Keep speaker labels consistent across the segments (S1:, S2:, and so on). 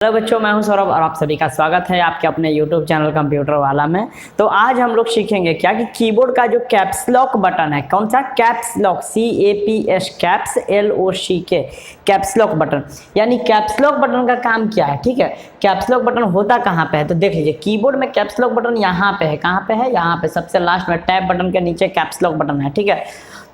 S1: Hello बच्चों, मैं हूं सौरभ और आप सभी का स्वागत है आपके अपने YouTube चैनल कंप्यूटर वाला में। तो आज हम लोग सीखेंगे क्या कि कीबोर्ड का जो कैप्स लॉक बटन है, कौन सा caps lock, CAPS caps LOCK caps lock button, यानी कैप्स लॉक बटन का काम क्या है। ठीक है, कैप्स लॉक बटन होता कहाँ पे है तो देख लीजिए, कीबोर्ड में कैप्स लॉक बटन यहाँ पे है। कहाँ पे है? यहाँ पे सबसे लास्ट में टैब बटन के नीचे कैप्स लॉक बटन है। ठीक है,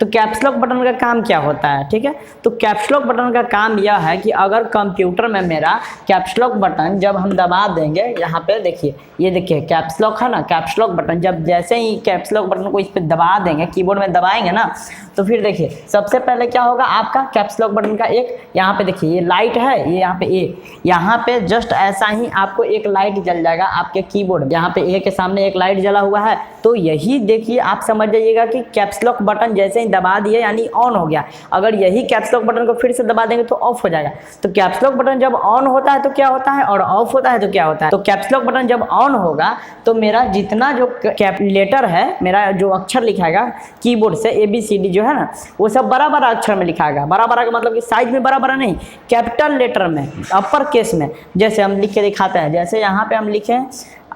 S1: तो कैप्स लॉक बटन का काम क्या होता है? ठीक है, तो कैप्स लॉक बटन का काम यह है कि अगर कंप्यूटर में मेरा कैप्स लॉक बटन जब हम दबा देंगे, यहाँ पे देखिए, ये देखिए कैप्स लॉक है ना, कैप्स लॉक बटन जब जैसे ही कैप्स लॉक बटन को इस पर दबा देंगे, कीबोर्ड में दबाएंगे ना, तो फिर देखिए सबसे पहले क्या होगा, आपका कैप्स लॉक बटन का एक यहाँ पे देखिए ये लाइट है, ये यहाँ पे यहाँ पे जस्ट ऐसा ही आपको एक लाइट जल जाएगा आपके कीबोर्ड। यहाँ पे ए के सामने एक लाइट जला हुआ है, तो यही देखिए आप समझ जाइएगा कि कैप्स लॉक बटन जैसे ही दबा दिए यानी ऑन हो गया। अगर यही कैप्स लॉक बटन को फिर से दबा देंगे तो ऑफ हो जाएगा। तो कैप्स लॉक बटन जब ऑन होता है तो क्या होता है और ऑफ होता है तो क्या होता है। तो कैप्स लॉक बटन जब ऑन होगा तो मेरा जितना जो लेटर है, मेरा जो अक्षर लिखाएगा कीबोर्ड से ABCD जो है ना, वो सब बड़ा बड़ा अक्षर में लिखाएगा। बड़ा बड़ा का मतलब कि साइज में बड़ा बड़ा नहीं, कैपिटल लेटर में, अपर केस में। जैसे हम लिख के दिखाते हैं, जैसे यहाँ पे हम लिखे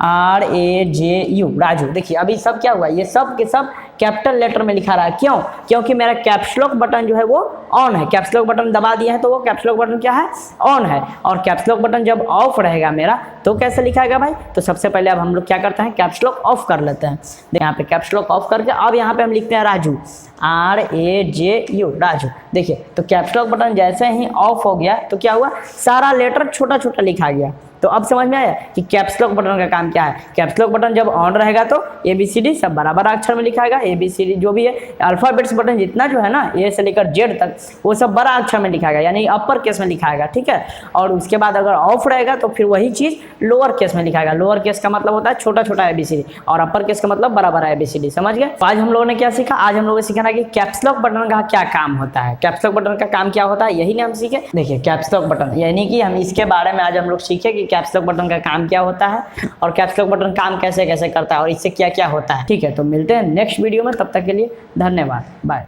S1: RAJU राजू। देखिए अभी सब क्या हुआ, ये सब के सब कैपिटल लेटर में लिखा रहा है। क्यों? क्योंकि मेरा कैप्स लॉक बटन जो है वो ऑन है। कैप्स लॉक बटन दबा दिया है तो वो कैप्स लॉक बटन क्या है, ऑन है। और कैप्स लॉक बटन जब ऑफ रहेगा मेरा तो कैसे लिखाएगा भाई, तो सबसे पहले अब हम लोग क्या करते हैं, कैप्स लॉक ऑफ कर लेते हैं। यहाँ पे कैप्स लॉक ऑफ करके अब यहाँ पे हम लिखते हैं राजू, RAJU राजू। देखिए तो कैप्स लॉक बटन जैसे ही ऑफ हो गया तो क्या हुआ, सारा लेटर छोटा छोटा लिखा गया। तो अब समझ में आया कि कैप्स लॉक बटन का काम क्या है। कैप्स लॉक बटन जब ऑन रहेगा तो ABCD सब बड़ा बड़ा अक्षर में लिखाएगा। ABCD जो भी है, अल्फाबेट्स बटन जितना जो है ना, A से लेकर Z तक, वो सब बड़ा अक्षर में लिखाएगा, यानी अपर केस में लिखाएगा। ठीक है, और उसके बाद अगर ऑफ रहेगा तो फिर वही चीज लोअर केस में लिखाएगा। लोअर केस का मतलब होता है छोटा छोटा ABCD और अपर केस का मतलब बड़ा बड़ा ABCD। समझ गए? आज हम लोगों ने क्या सीखा, आज हम लोगों ने सीखा कि कैप्स लॉक बटन का क्या काम होता है। कैप्स लॉक बटन का काम क्या होता है, यही ना हम सीखे। देखिए कैप्स लॉक बटन, यानी कि हम इसके बारे में आज हम लोग सीखे कि कैप्स लॉक बटन का काम क्या होता है और कैप्स लॉक बटन काम कैसे कैसे करता है और इससे क्या क्या होता है। ठीक है, तो मिलते हैं नेक्स्ट वीडियो में, तब तक के लिए धन्यवाद, बाय।